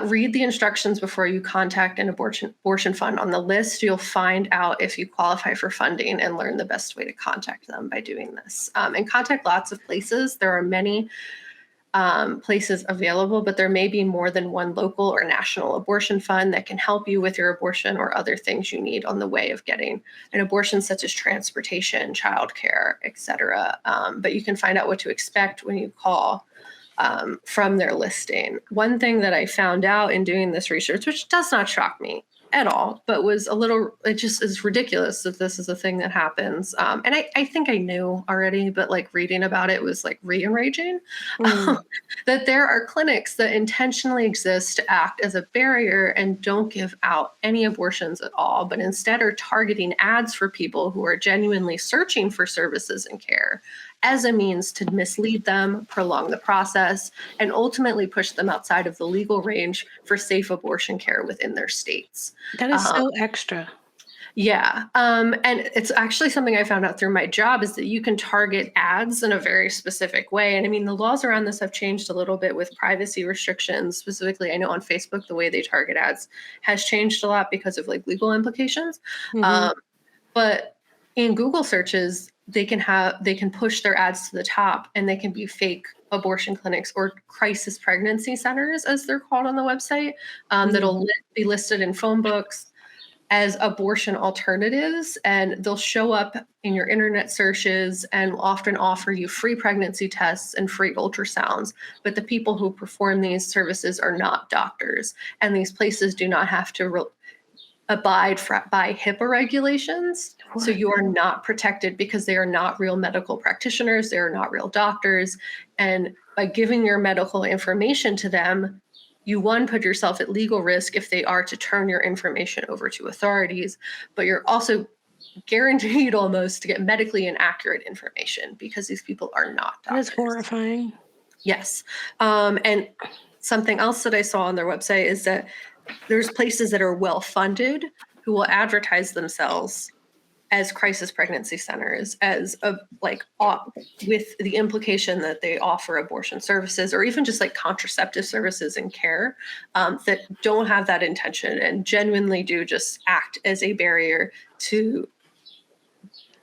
Read the instructions before you contact an abortion fund. On the list, you'll find out if you qualify for funding and learn the best way to contact them by doing this. And contact lots of places. There are many places available, but there may be more than one local or national abortion fund that can help you with your abortion or other things you need on the way of getting an abortion, such as transportation, childcare, etc. But you can find out what to expect when you call from their listing. One thing that I found out in doing this research, which does not shock me at all, but was it just is ridiculous that this is a thing that happens. And I think I knew already, but like reading about it was like re-enraging, that there are clinics that intentionally exist to act as a barrier and don't give out any abortions at all, but instead are targeting ads for people who are genuinely searching for services and care as a means to mislead them, prolong the process, and ultimately push them outside of the legal range for safe abortion care within their states. That is so extra. Yeah. And it's actually something I found out through my job is that you can target ads in a very specific way. And I mean, the laws around this have changed a little bit with privacy restrictions. Specifically, I know on Facebook, the way they target ads has changed a lot because of like legal implications. But in Google searches, they can push their ads to the top, and they can be fake abortion clinics or crisis pregnancy centers, as they're called on the website, that'll be listed in phone books as abortion alternatives, and they'll show up in your internet searches and will often offer you free pregnancy tests and free ultrasounds. But the people who perform these services are not doctors, and these places do not have to abide by HIPAA regulations. What? So you are not protected because they are not real medical practitioners. They are not real doctors. And by giving your medical information to them, you, one, put yourself at legal risk if they are to turn your information over to authorities, but you're also guaranteed almost to get medically inaccurate information because these people are not doctors. That's horrifying. Yes. And something else that I saw on their website is that there's places that are well-funded who will advertise themselves as crisis pregnancy centers, with the implication that they offer abortion services or even just like contraceptive services and care that don't have that intention and genuinely do just act as a barrier to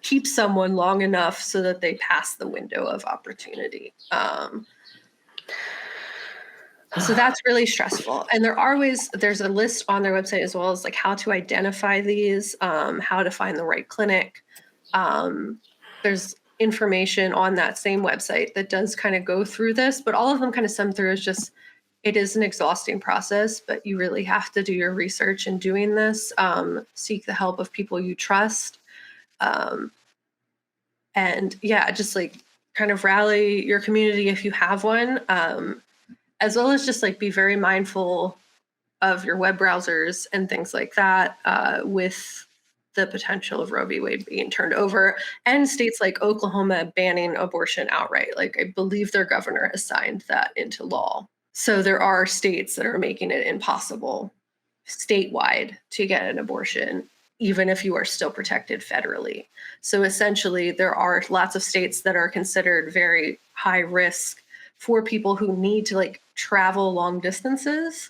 keep someone long enough so that they pass the window of opportunity. So that's really stressful. And there's a list on their website as well as like how to identify these, how to find the right clinic. There's information on that same website that does kind of go through this, but all of them kind of sum through as just, it is an exhausting process, but you really have to do your research in doing this. Seek the help of people you trust. And yeah, just like kind of rally your community if you have one. As well as just like be very mindful of your web browsers and things like that with the potential of Roe v. Wade being turned over and states like Oklahoma banning abortion outright. Like I believe their governor has signed that into law. So there are states that are making it impossible statewide to get an abortion, even if you are still protected federally. So essentially there are lots of states that are considered very high risk for people who need to like travel long distances,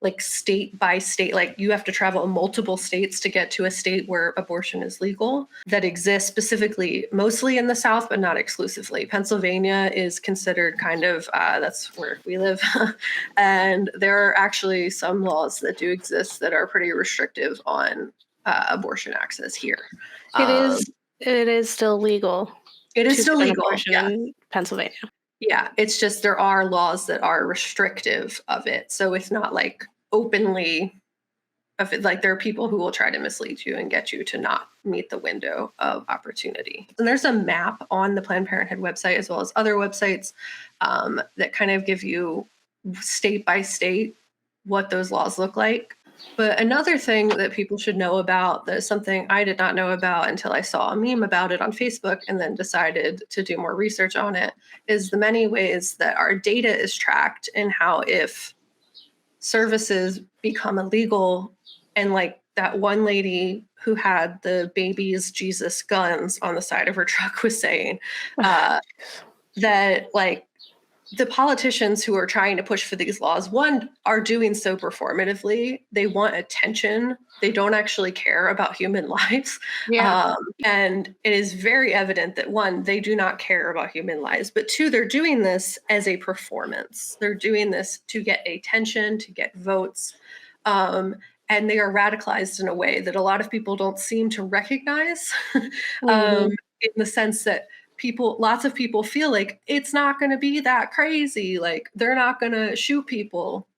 like state by state, like you have to travel multiple states to get to a state where abortion is legal, that exists specifically, mostly in the South, but not exclusively. Pennsylvania is considered kind of, that's where we live. And there are actually some laws that do exist that are pretty restrictive on abortion access here. It is still legal. It is still legal in Pennsylvania. Yeah, it's just there are laws that are restrictive of it. So it's not like openly, like there are people who will try to mislead you and get you to not meet the window of opportunity. And there's a map on the Planned Parenthood website as well as other websites that kind of give you state by state what those laws look like. But another thing that people should know about, that is something I did not know about until I saw a meme about it on Facebook and then decided to do more research on it, is the many ways that our data is tracked, and how if services become illegal, and like that one lady who had the baby's Jesus guns on the side of her truck was saying, that like the politicians who are trying to push for these laws, one, are doing so performatively. They want attention. They don't actually care about human lives. Yeah. And it is very evident that, one, they do not care about human lives, but two, they're doing this as a performance. They're doing this to get attention, to get votes. And they are radicalized in a way that a lot of people don't seem to recognize, in the sense that lots of people feel like it's not going to be that crazy. Like, they're not going to shoot people.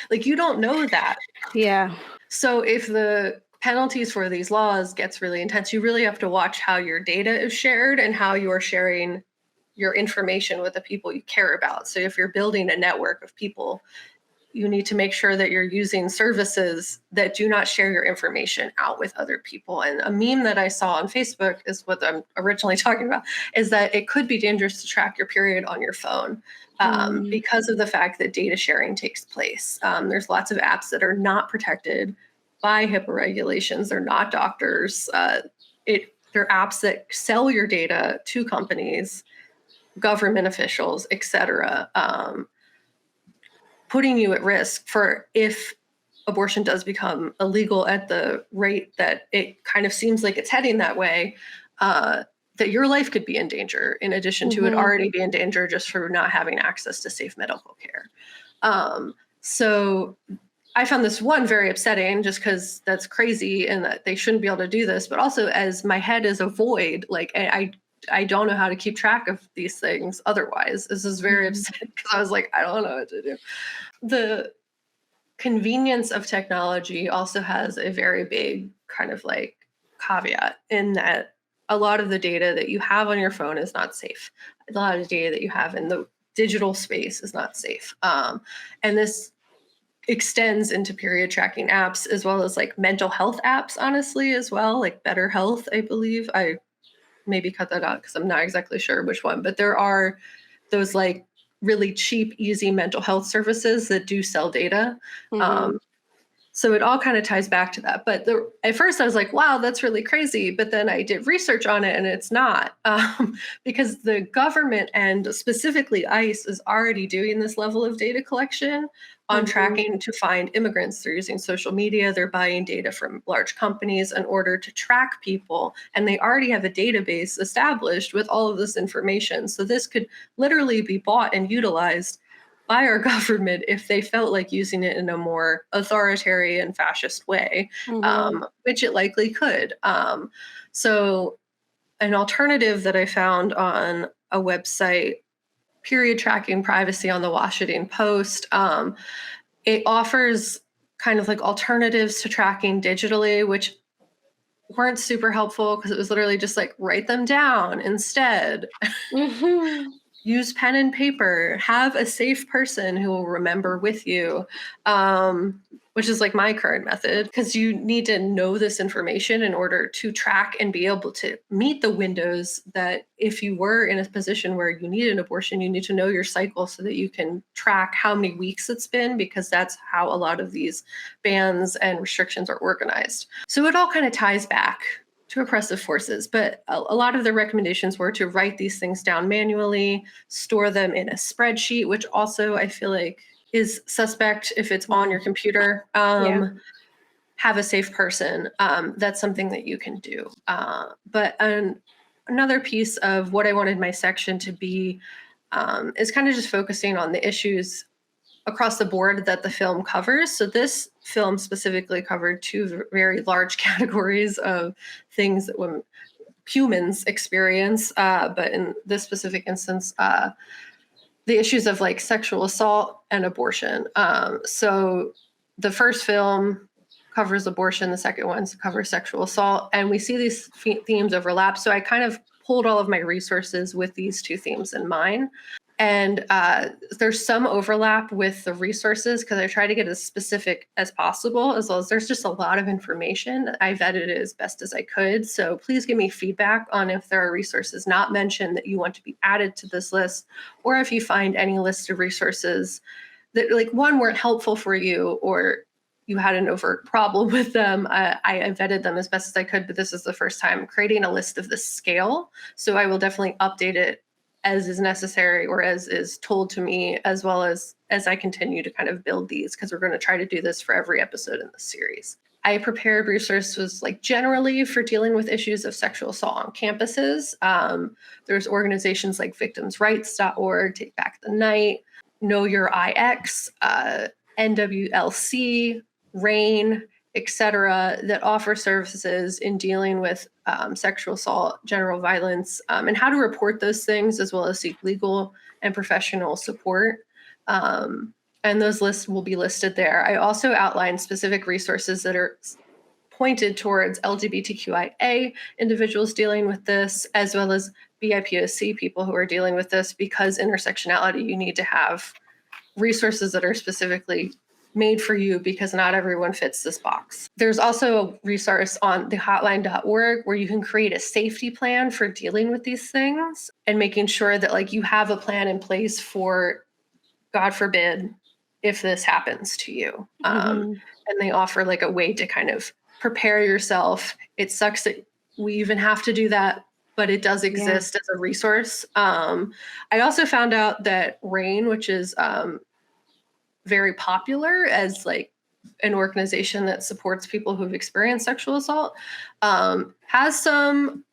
Like, you don't know that. Yeah. So if the penalties for these laws gets really intense, you really have to watch how your data is shared and how you're sharing your information with the people you care about. So if you're building a network of people, you need to make sure that you're using services that do not share your information out with other people. And a meme that I saw on Facebook is what I'm originally talking about, is that it could be dangerous to track your period on your phone, because of the fact that data sharing takes place. There's lots of apps that are not protected by HIPAA regulations. They're not doctors. They're apps that sell your data to companies, government officials, et cetera, putting you at risk for, if abortion does become illegal at the rate that it kind of seems like it's heading that way, that your life could be in danger, in addition to it already be in danger just for not having access to safe medical care. So I found this, one, very upsetting, just because that's crazy and that they shouldn't be able to do this, but also, as my head is a void, like I don't know how to keep track of these things otherwise. This is very upsetting, because I was like, I don't know what to do. The convenience of technology also has a very big kind of like caveat, in that a lot of the data that you have on your phone is not safe. A lot of data that you have in the digital space is not safe. And this extends into period tracking apps, as well as like mental health apps, honestly, as well, like Better Health, I believe. I maybe cut that out because I'm not exactly sure which one, but there are those like really cheap, easy mental health services that do sell data. So it all kind of ties back to that. But at first I was like, wow, that's really crazy. But then I did research on it, and it's not, because the government, and specifically ICE, is already doing this level of data collection on tracking to find immigrants. They're using social media. They're buying data from large companies in order to track people. And they already have a database established with all of this information. So this could literally be bought and utilized by our government if they felt like using it in a more authoritarian, fascist way, which it likely could. So an alternative that I found on a website, Period Tracking Privacy on the Washington Post, it offers kind of like alternatives to tracking digitally, which weren't super helpful, because it was literally just like, write them down instead. Use pen and paper, have a safe person who will remember with you, which is like my current method, because you need to know this information in order to track and be able to meet the windows that, if you were in a position where you need an abortion, you need to know your cycle so that you can track how many weeks it's been, because that's how a lot of these bans and restrictions are organized. So it all kind of ties back to oppressive forces. But a lot of the recommendations were to write these things down manually, store them in a spreadsheet, which also I feel like is suspect if it's on your computer. Have a safe person. That's something that you can do. But another piece of what I wanted my section to be is kind of just focusing on the issues across the board that the film covers. So this film specifically covered two very large categories of things that humans experience. But in this specific instance, the issues of like sexual assault and abortion. So the first film covers abortion, the second one covers sexual assault, and we see these themes overlap. So I kind of pulled all of my resources with these two themes in mind. And there's some overlap with the resources because I try to get as specific as possible, as well as there's just a lot of information. I vetted it as best as I could. So please give me feedback on if there are resources not mentioned that you want to be added to this list, or if you find any list of resources that, like, one, weren't helpful for you, or you had an overt problem with them. I vetted them as best as I could, but this is the first time creating a list of this scale. So I will definitely update it as is necessary or as is told to me, as well as I continue to kind of build these, because we're going to try to do this for every episode in the series. I prepared resources like generally for dealing with issues of sexual assault on campuses. There's organizations like victimsrights.org, Take Back the Night, Know Your IX, NWLC, RAIN, etc., that offer services in dealing with sexual assault, general violence, and how to report those things, as well as seek legal and professional support. And those lists will be listed there. I also outlined specific resources that are pointed towards LGBTQIA individuals dealing with this, as well as BIPOC people who are dealing with this, because intersectionality, you need to have resources that are specifically made for you, because not everyone fits this box. There's also a resource on the hotline.org where you can create a safety plan for dealing with these things and making sure that, like, you have a plan in place for, God forbid, if this happens to you. And they offer like a way to kind of prepare yourself. It sucks that we even have to do that, but it does exist as a resource. I also found out that RAIN, which is very popular as like an organization that supports people who've experienced sexual assault, has some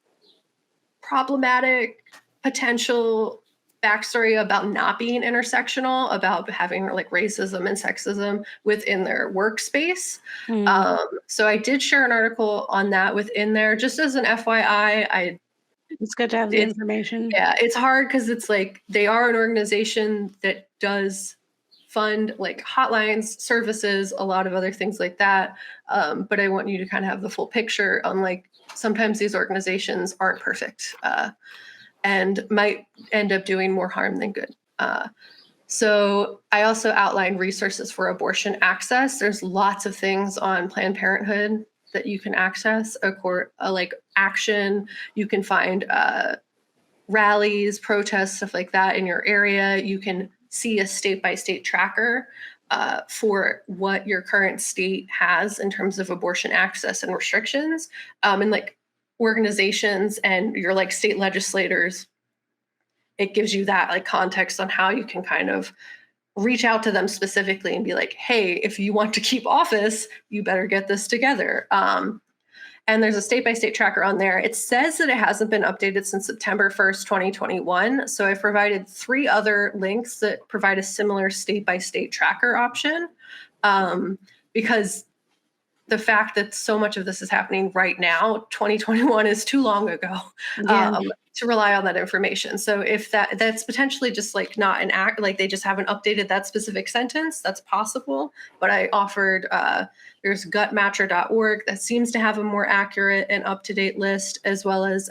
problematic potential backstory about not being intersectional, about having like racism and sexism within their workspace. So I did share an article on that within there, just as an FYI. It's good to have the information. Yeah, it's hard because it's like they are an organization that does fund like hotlines, services, a lot of other things like that. But I want you to kind of have the full picture on, like, sometimes these organizations aren't perfect and might end up doing more harm than good. So I also outlined resources for abortion access. There's lots of things on Planned Parenthood that you can access, like action. You can find rallies, protests, stuff like that in your area. You can see a state-by-state tracker for what your current state has in terms of abortion access and restrictions, and like organizations and your like state legislators. It gives you that like context on how you can kind of reach out to them specifically and be like, hey, if you want to keep office, you better get this together. And there's a state-by-state tracker on there. It says that it hasn't been updated since September 1st, 2021. So I've provided 3 other links that provide a similar state-by-state tracker option, because the fact that so much of this is happening right now, 2021 is too long ago to rely on that information. So if that's potentially just like not an act, like they just haven't updated that specific sentence, that's possible. But I offered, there's gutmatcher.org that seems to have a more accurate and up-to-date list, as well as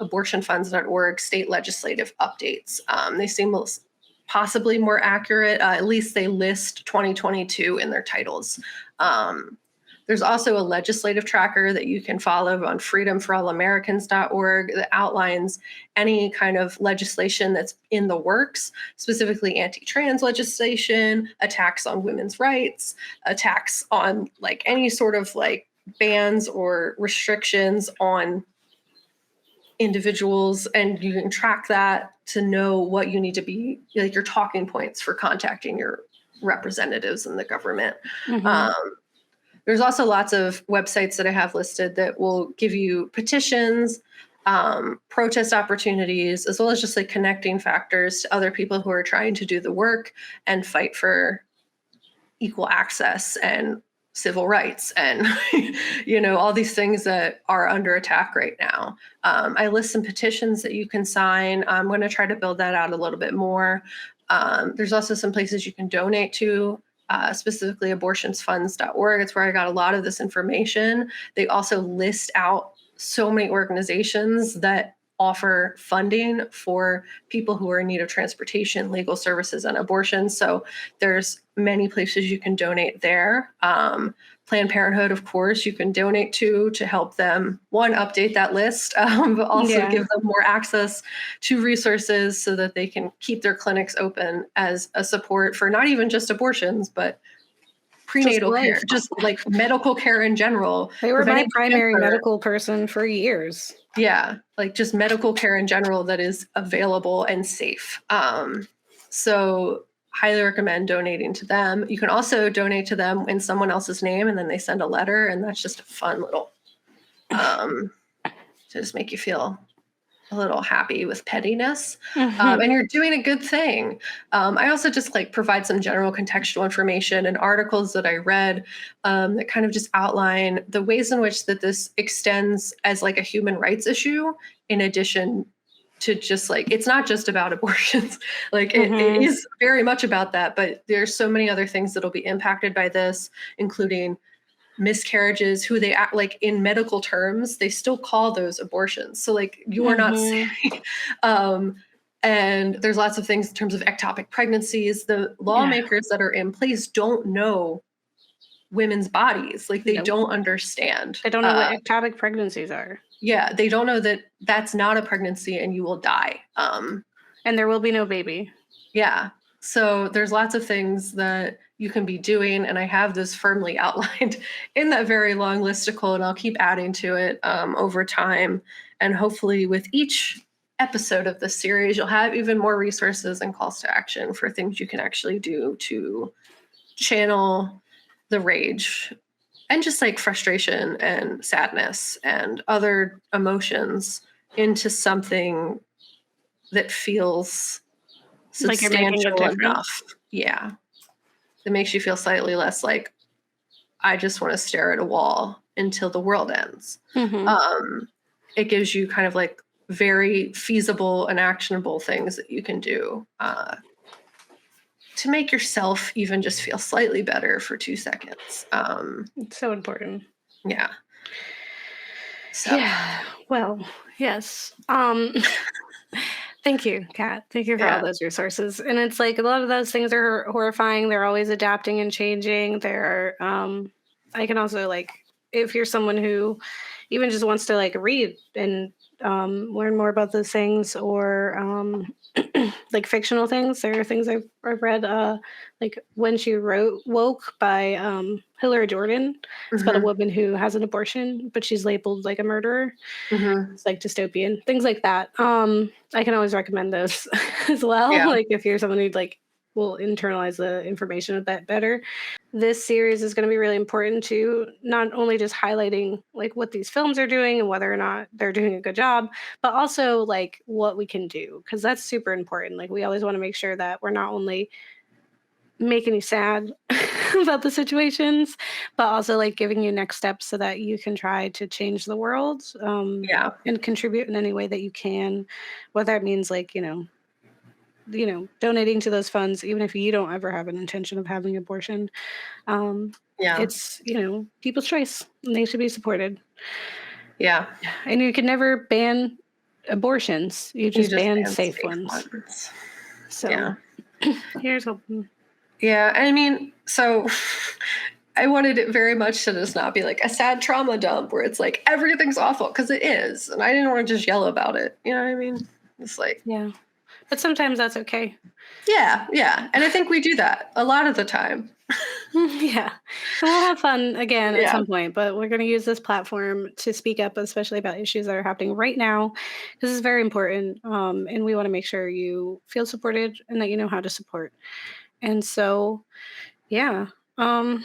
abortionfunds.org state legislative updates. They seem possibly more accurate. At least they list 2022 in their titles. There's also a legislative tracker that you can follow on freedomforallamericans.org that outlines any kind of legislation that's in the works, specifically anti-trans legislation, attacks on women's rights, attacks on like any sort of like bans or restrictions on individuals. And you can track that to know what you need to be, like your talking points for contacting your representatives in the government. There's also lots of websites that I have listed that will give you petitions, protest opportunities, as well as just like connecting factors to other people who are trying to do the work and fight for equal access and civil rights and, you know, all these things that are under attack right now. I list some petitions that you can sign. I'm going to try to build that out a little bit more. There's also some places you can donate to. Specifically abortionsfunds.org. It's where I got a lot of this information. They also list out so many organizations that offer funding for people who are in need of transportation, legal services, and abortion. So there's many places you can donate there. Planned Parenthood, of course, you can donate to help them, one, update that list, but also give them more access to resources so that they can keep their clinics open as a support for not even just abortions, but prenatal care, just like medical care in general. They were my primary medical person for years. Yeah, like just medical care in general that is available and safe. So highly recommend donating to them. You can also donate to them in someone else's name, and then they send a letter, and that's just a fun little to just make you feel a little happy with pettiness. And you're doing a good thing. I also just like provide some general contextual information and articles that I read that kind of just outline the ways in which that this extends as like a human rights issue, in addition to just like, it's not just about abortions. Like it is very much about that, but there's so many other things that'll be impacted by this, including miscarriages, who they act like in medical terms, they still call those abortions. So like you are not saying, and there's lots of things in terms of ectopic pregnancies. The lawmakers that are in place don't know women's bodies. Like they don't understand. They don't know what ectopic pregnancies are. Yeah, they don't know that that's not a pregnancy and you will die. And there will be no baby. Yeah. So there's lots of things that you can be doing. And I have this firmly outlined in that very long listicle, and I'll keep adding to it over time. And hopefully with each episode of this series, you'll have even more resources and calls to action for things you can actually do to channel the rage and just like frustration and sadness and other emotions into something that feels substantial enough. Yeah. That makes you feel slightly less like, I just want to stare at a wall until the world ends. It gives you kind of like very feasible and actionable things that you can do to make yourself even just feel slightly better for 2 seconds. It's so important. Yeah. So. Yeah. Well, yes. Thank you, Kat. Thank you for all those resources. And it's like a lot of those things are horrifying. They're always adapting and changing. I can also like, if you're someone who even just wants to like read and learn more about those things, or like fictional things. There are things I've read, like When She Woke by Hillary Jordan. It's about a woman who has an abortion, but she's labeled like a murderer. It's like dystopian, things like that. I can always recommend those as well. Yeah. Like if you're someone who like will internalize the information a bit better. This series is going to be really important to not only just highlighting like what these films are doing and whether or not they're doing a good job, but also like what we can do, because that's super important. Like we always want to make sure that we're not only making you sad about the situations, but also like giving you next steps so that you can try to change the world and contribute in any way that you can, whether it means like, donating to those funds, even if you don't ever have an intention of having an abortion. It's, people's choice and they should be supported. Yeah. And you can never ban abortions. You just ban safe ones. So here's hoping. Yeah. I mean, so I wanted it very much to just not be like a sad trauma dump where it's like everything's awful, because it is. And I didn't want to just yell about it. You know what I mean? It's like, yeah. But sometimes that's okay. Yeah, yeah. And I think we do that a lot of the time. Yeah. So we'll have fun again at some point, but we're going to use this platform to speak up, especially about issues that are happening right now. This is very important. And we want to make sure you feel supported and that you know how to support. And so, yeah. Don't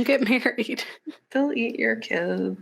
get married. They'll eat your kids.